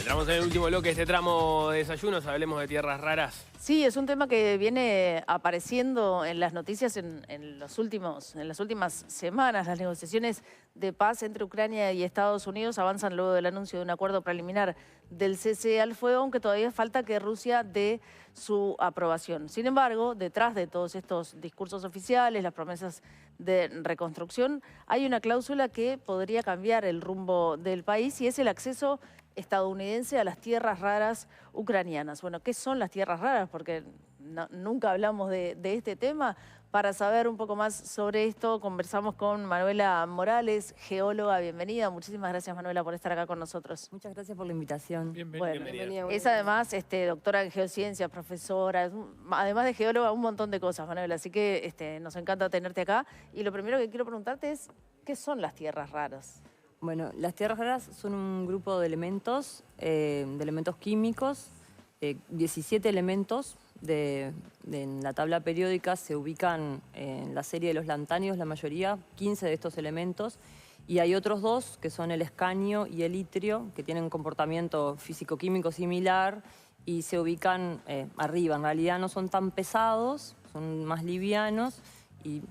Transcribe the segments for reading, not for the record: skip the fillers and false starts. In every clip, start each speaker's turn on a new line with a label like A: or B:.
A: Entramos en el último bloque de este tramo de desayunos, hablemos de tierras raras.
B: Sí, es un tema que viene apareciendo en las noticias en las últimas semanas. Las negociaciones de paz entre Ucrania y Estados Unidos avanzan luego del anuncio de un acuerdo preliminar del cese al fuego, aunque todavía falta que Rusia dé su aprobación. Sin embargo, detrás de todos estos discursos oficiales, las promesas de reconstrucción, hay una cláusula que podría cambiar el rumbo del país y es el acceso estadounidense a las tierras raras ucranianas. Bueno, ¿qué son las tierras raras? Porque nunca hablamos de este tema. Para saber un poco más sobre esto, conversamos con Manuela Morales, geóloga. Bienvenida. Muchísimas gracias, Manuela, por estar acá con nosotros.
C: Muchas gracias por la invitación.
A: Bienvenida.
B: Es además doctora en geociencias, profesora, además de geóloga, un montón de cosas, Manuela. Así que nos encanta tenerte acá. Y lo primero que quiero preguntarte es, ¿qué son las tierras raras?
C: Bueno, las tierras raras son un grupo de elementos químicos, 17 elementos en la tabla periódica se ubican en la serie de los lantánidos, la mayoría, 15 de estos elementos, y hay otros dos que son el escanio y el itrio, que tienen un comportamiento físico-químico similar y se ubican arriba. En realidad no son tan pesados, son más livianos y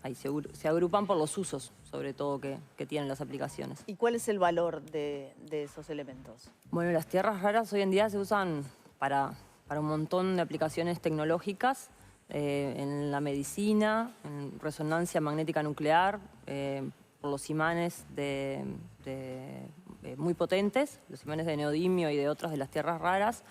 C: ahí se agrupan por los usos, sobre todo, que tienen las aplicaciones.
B: ¿Y cuál es el valor de esos elementos?
C: Bueno, las tierras raras hoy en día se usan para un montón de aplicaciones tecnológicas, en la medicina, en resonancia magnética nuclear, por los imanes muy potentes, los imanes de neodimio y de otras de las tierras raras.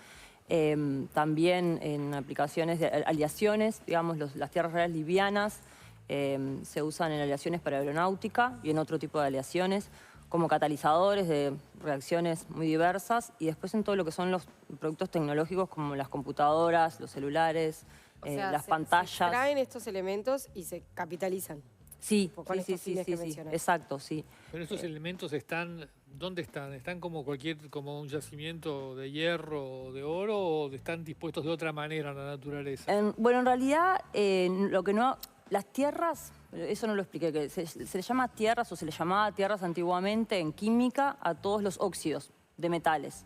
C: También en aplicaciones de aleaciones, digamos, las tierras raras livianas, se usan en aleaciones para aeronáutica y en otro tipo de aleaciones, como catalizadores de reacciones muy diversas, y después en todo lo que son los productos tecnológicos como las computadoras, los celulares, las pantallas.
D: Se extraen estos elementos y se capitalizan.
C: Sí,
D: sí,
C: exacto, sí.
E: Pero estos elementos están, ¿dónde están? ¿Están como un yacimiento de hierro o de oro o están dispuestos de otra manera en la naturaleza?
C: Bueno, en realidad, las tierras, eso no lo expliqué, que se le llama tierras o se le llamaba tierras antiguamente en química a todos los óxidos de metales.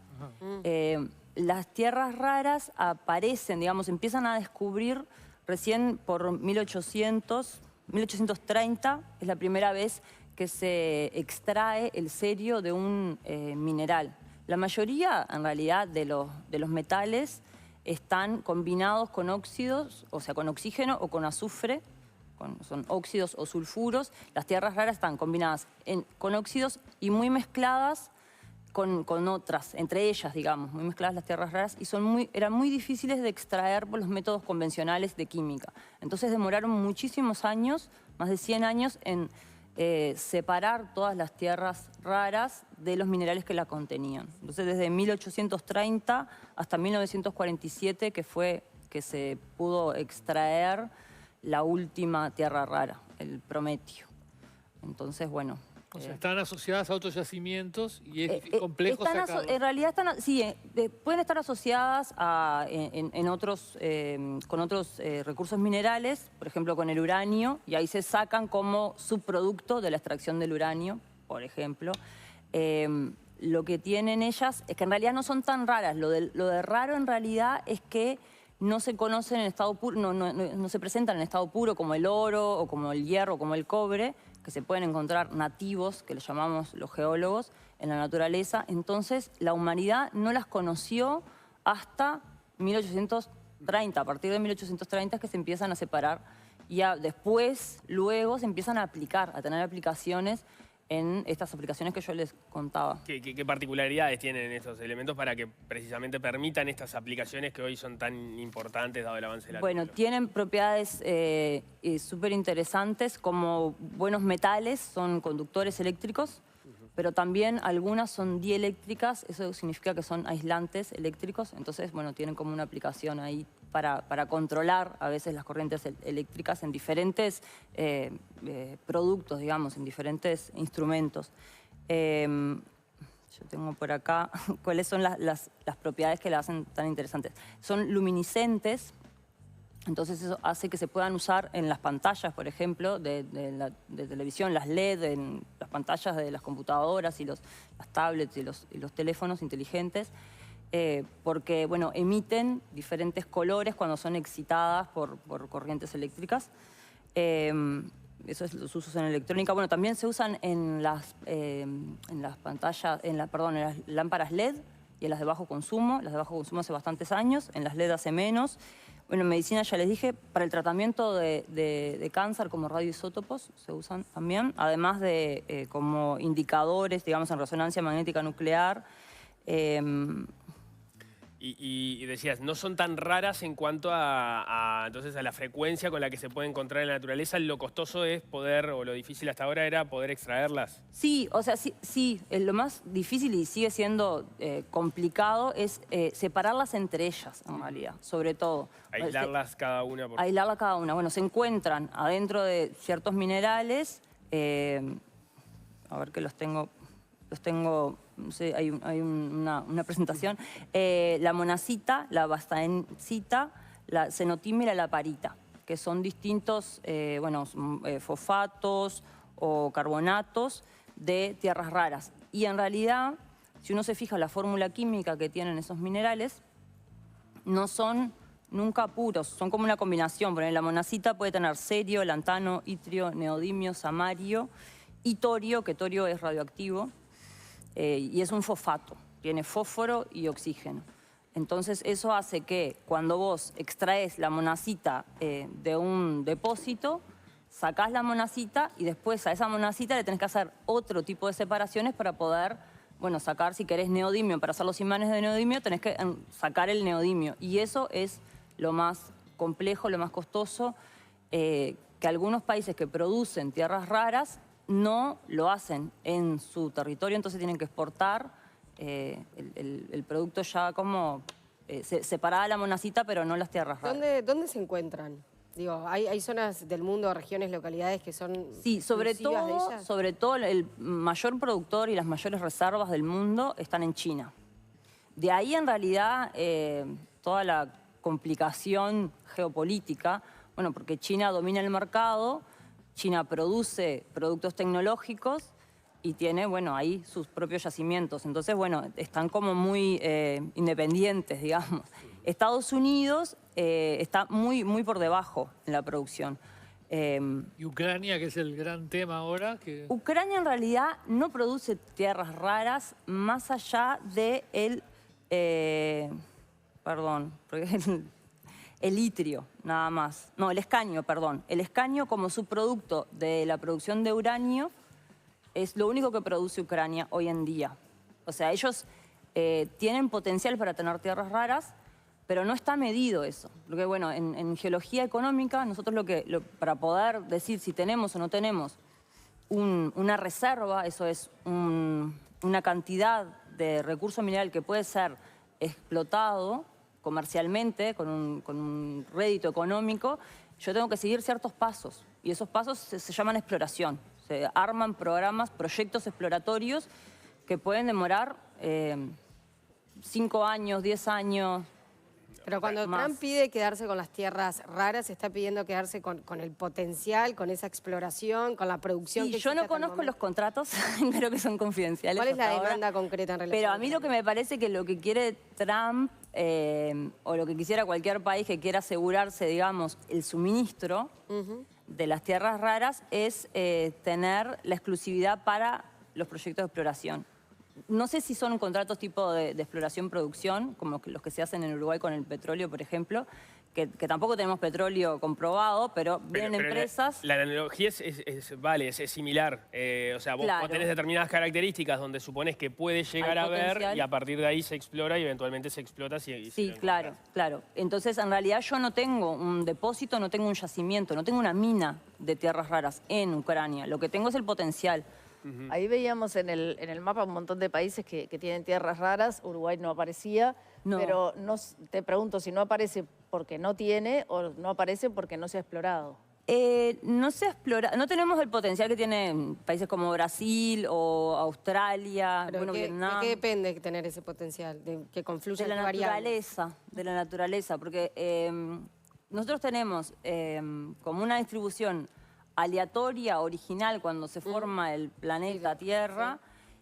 C: Las tierras raras aparecen, digamos, empiezan a descubrir recién por 1830, es la primera vez que se extrae el cerio de un mineral. La mayoría, en realidad, de los metales están combinados con óxidos, o sea, con oxígeno o con azufre, son óxidos o sulfuros. Las tierras raras están combinadas con óxidos y muy mezcladas con otras, entre ellas, digamos, muy mezcladas las tierras raras, y eran muy difíciles de extraer por los métodos convencionales de química. Entonces demoraron muchísimos años, más de 100 años, en separar todas las tierras raras de los minerales que la contenían. Entonces desde 1830 hasta 1947 que se pudo extraer la última tierra rara, el prometio. Entonces, bueno...
E: O sea, están asociadas a otros yacimientos y es complejo sacarlos.
C: En realidad pueden estar asociadas con otros recursos minerales, por ejemplo con el uranio, y ahí se sacan como subproducto de la extracción del uranio, por ejemplo. Lo que tienen ellas es que en realidad no son tan raras. Lo de raro en realidad es que no se conocen en estado puro, no se presentan en estado puro como el oro o como el hierro o como el cobre, que se pueden encontrar nativos, que les llamamos los geólogos, en la naturaleza. Entonces, la humanidad no las conoció hasta 1830. A partir de 1830 es que se empiezan a separar y luego se empiezan a aplicar, a tener aplicaciones en estas aplicaciones que yo les contaba.
A: ¿Qué particularidades tienen estos elementos para que precisamente permitan estas aplicaciones que hoy son tan importantes dado el avance de la tecnología?
C: Bueno, tienen propiedades súper interesantes, como buenos metales, son conductores eléctricos, pero también algunas son dieléctricas, eso significa que son aislantes eléctricos, entonces, bueno, tienen como una aplicación ahí para controlar a veces las corrientes eléctricas en diferentes productos, digamos, en diferentes instrumentos. Yo tengo por acá cuáles son las propiedades que la hacen tan interesantes. Son luminiscentes, Entonces eso hace que se puedan usar en las pantallas, por ejemplo, de televisión, las LED, en las pantallas de las computadoras y las tablets y los teléfonos inteligentes, porque bueno, emiten diferentes colores cuando son excitadas por corrientes eléctricas. Eso es los usos en electrónica. Bueno, también se usan en las pantallas, en las lámparas LED y en las de bajo consumo. Las de bajo consumo hace bastantes años, en las LED hace menos. Bueno, en medicina ya les dije, para el tratamiento de cáncer como radioisótopos se usan también, además de como indicadores, digamos, en resonancia magnética nuclear.
A: Y decías, no son tan raras en cuanto entonces a la frecuencia con la que se puede encontrar en la naturaleza. Lo costoso es poder, o lo difícil hasta ahora era poder extraerlas.
C: Sí, o sea, sí, lo más difícil y sigue siendo complicado es separarlas entre ellas, en realidad, sobre todo.
A: Aislarlas cada una.
C: Aislarlas cada una. Bueno, se encuentran adentro de ciertos minerales, a ver que los tengo, no sé, hay una presentación, la monazita, la bastaencita, la cenotima y la laparita, que son distintos fosfatos o carbonatos de tierras raras. Y en realidad, si uno se fija en la fórmula química que tienen esos minerales, no son nunca puros, son como una combinación. Por ejemplo, la monazita puede tener cerio, lantano, itrio, neodimio, samario y torio, que torio es radioactivo. Y es un fosfato, tiene fósforo y oxígeno. Entonces eso hace que cuando vos extraes la monazita de un depósito, sacás la monazita y después a esa monazita le tenés que hacer otro tipo de separaciones para poder, bueno, sacar, si querés neodimio, para hacer los imanes de neodimio, tenés que sacar el neodimio. Y eso es lo más complejo, lo más costoso, que algunos países que producen tierras raras no lo hacen en su territorio, entonces tienen que exportar el producto ya como separada la monazita, pero no las tierras raras.
D: ¿Dónde se encuentran? Digo, ¿hay zonas del mundo, regiones, localidades que son
C: Sí, sobre
D: exclusivas de ellas?
C: todo el mayor productor y las mayores reservas del mundo están en China. De ahí en realidad toda la complicación geopolítica, bueno, porque China domina el mercado, China produce productos tecnológicos y tiene, bueno, ahí sus propios yacimientos. Entonces, bueno, están como muy independientes, digamos. Estados Unidos está muy por debajo en la producción.
E: Y Ucrania, que es el gran tema ahora.
C: Ucrania en realidad no produce tierras raras más allá de el itrio, nada más. No, el escanio, perdón. El escanio como subproducto de la producción de uranio es lo único que produce Ucrania hoy en día. O sea, ellos tienen potencial para tener tierras raras, pero no está medido eso. Porque, bueno, en geología económica, nosotros para poder decir si tenemos o no tenemos una reserva, eso es una cantidad de recurso mineral que puede ser explotado comercialmente, con un rédito económico, yo tengo que seguir ciertos pasos. Y esos pasos se llaman exploración. Se arman programas, proyectos exploratorios que pueden demorar 5 años, 10 años.
D: Pero cuando Trump pide quedarse con las tierras raras, está pidiendo quedarse con el potencial, con esa exploración, con la producción.
C: Sí, yo no conozco los contratos, creo que son confidenciales.
D: ¿Cuál es la demanda concreta en relación?
C: Pero a mí lo que me parece que lo que quiere Trump, o lo que quisiera cualquier país que quiera asegurarse, digamos, el suministro de las tierras raras, es tener la exclusividad para los proyectos de exploración. No sé si son contratos tipo de exploración-producción, como los que se hacen en Uruguay con el petróleo, por ejemplo, que tampoco tenemos petróleo comprobado, pero vienen empresas...
A: La analogía es similar. O sea, vos tenés determinadas características donde supones que puede llegar a ver y a partir de ahí se explora y eventualmente se explota.
C: Sí, claro. Entonces, en realidad yo no tengo un depósito, no tengo un yacimiento, no tengo una mina de tierras raras en Ucrania. Lo que tengo es el potencial.
B: Ahí veíamos en el mapa un montón de países que tienen tierras raras. Uruguay no aparecía, pero te pregunto si no aparece porque no tiene o no aparece porque no se ha explorado.
C: No se explora, no tenemos el potencial que tienen países como Brasil o Australia, Vietnam.
D: ¿De qué depende tener ese potencial? ¿De que confluya
C: de la naturaleza, porque nosotros tenemos como una distribución aleatoria, original, cuando se forma el planeta Tierra,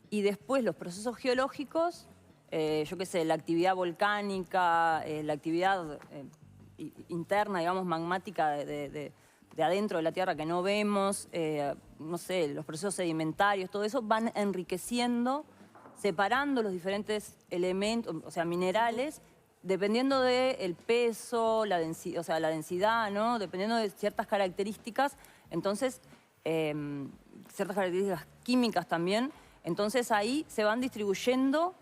C: y después los procesos geológicos, yo qué sé, la actividad volcánica, la actividad interna, digamos, magmática de adentro de la Tierra que no vemos, no sé, los procesos sedimentarios, todo eso van enriqueciendo, separando los diferentes elementos, o sea, minerales, dependiendo del peso, la densidad, ¿no? Dependiendo de ciertas características, entonces, ciertas características químicas también, entonces ahí se van distribuyendo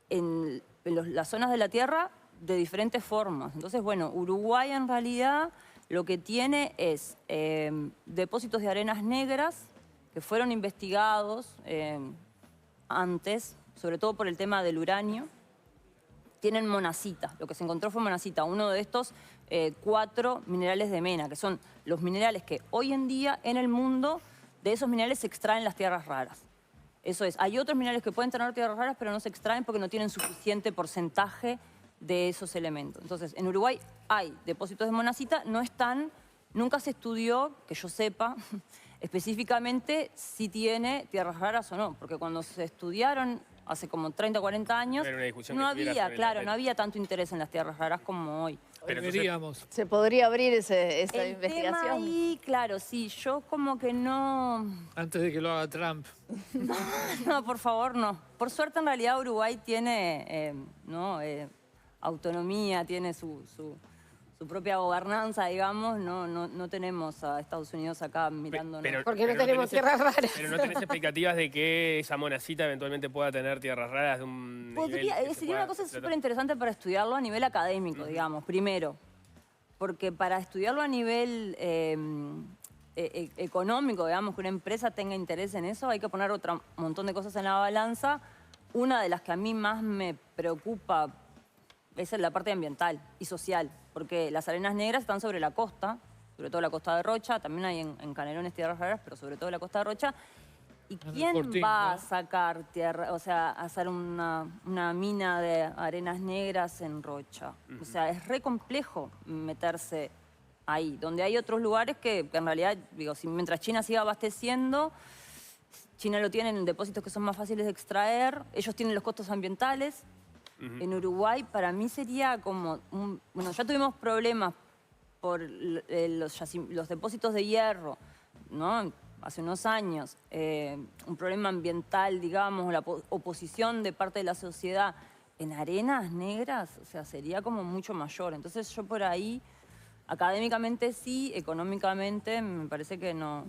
C: en las zonas de la Tierra de diferentes formas. Entonces, bueno, Uruguay en realidad lo que tiene es depósitos de arenas negras que fueron investigados antes, sobre todo por el tema del uranio. Tienen monazita, lo que se encontró fue monazita, uno de estos 4 minerales de mena, que son los minerales que hoy en día en el mundo, de esos minerales se extraen las tierras raras. Eso es, hay otros minerales que pueden tener tierras raras, pero no se extraen porque no tienen suficiente porcentaje de esos elementos. Entonces, en Uruguay hay depósitos de monazita, no están, nunca se estudió, que yo sepa, específicamente si tiene tierras raras o no, porque cuando se estudiaron hace como 30 o 40 años, no había tanto interés en las tierras raras como hoy.
A: Pero
E: Deberíamos.
B: ¿Se podría abrir esa
C: El
B: investigación?
C: tema ahí, claro, sí, yo como que no...
E: Antes de que lo haga Trump.
C: No, por favor, no. Por suerte, en realidad, Uruguay tiene autonomía, tiene su propia gobernanza, digamos. No tenemos a Estados Unidos acá mirándonos.
D: Porque no tenemos tierras raras.
A: Pero no tenés expectativas de que esa monacita eventualmente pueda tener tierras raras de un nivel que se
C: Sería
A: pueda
C: una cosa
A: explotar.
C: súper interesante para estudiarlo a nivel académico, digamos, primero. Porque para estudiarlo a nivel económico, digamos, que una empresa tenga interés en eso, hay que poner otro montón de cosas en la balanza. Una de las que a mí más me preocupa es la parte ambiental y social, porque las arenas negras están sobre la costa, sobre todo la costa de Rocha, también hay en Canelones tierras raras, pero sobre todo la costa de Rocha. ¿Y quién
E: Fortín,
C: va
E: ¿no?
C: a sacar tierra, o sea, a hacer una mina de arenas negras en Rocha? O sea, es re complejo meterse ahí, donde hay otros lugares que en realidad, digo, mientras China siga abasteciendo, China lo tiene en depósitos que son más fáciles de extraer, ellos tienen los costos ambientales. En Uruguay, para mí sería como... bueno, ya tuvimos problemas por los depósitos de hierro, ¿no? Hace unos años. Un problema ambiental, digamos, la oposición de parte de la sociedad en arenas negras, o sea, sería como mucho mayor. Entonces yo por ahí, académicamente sí, económicamente me parece que no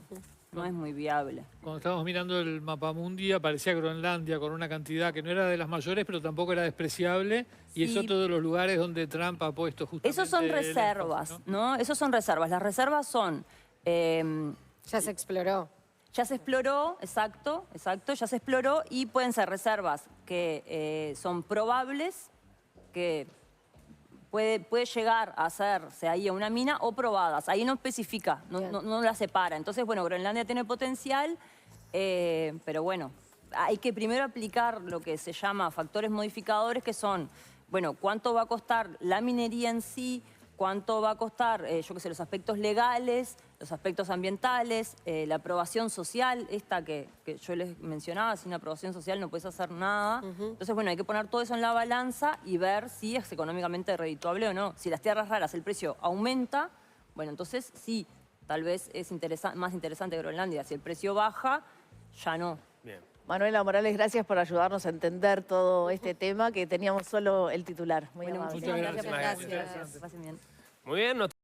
C: es muy viable.
E: Cuando estábamos mirando el mapamundi aparecía Groenlandia con una cantidad que no era de las mayores, pero tampoco era despreciable. Y
C: Sí.
E: eso todos los lugares donde Trump ha puesto justamente...
C: Esos son
E: el
C: reservas,
E: énfasis,
C: ¿no? Esos son reservas. Las reservas son...
D: Ya se exploró.
C: ya se exploró, exacto, ya se exploró y pueden ser reservas que son probables, que puede llegar a hacerse ahí a una mina o probadas. Ahí no especifica, no la separa. Entonces, bueno, Groenlandia tiene potencial, pero bueno, hay que primero aplicar lo que se llama factores modificadores, que son, bueno, cuánto va a costar la minería en sí, cuánto va a costar, yo qué sé, los aspectos legales, los aspectos ambientales, la aprobación social, esta que yo les mencionaba, sin aprobación social no puedes hacer nada. Entonces, bueno, hay que poner todo eso en la balanza y ver si es económicamente redituable o no. Si las tierras raras el precio aumenta, bueno, entonces sí, tal vez es más interesante Groenlandia. Si el precio baja, ya no.
A: Bien.
B: Manuela Morales, gracias por ayudarnos a entender todo este tema, que teníamos solo el titular. Muy
C: Bueno,
B: amable.
C: muchísimas gracias por
A: Muchísimas
C: la
A: gracias.
C: Que pasen bien.
A: Muy bien.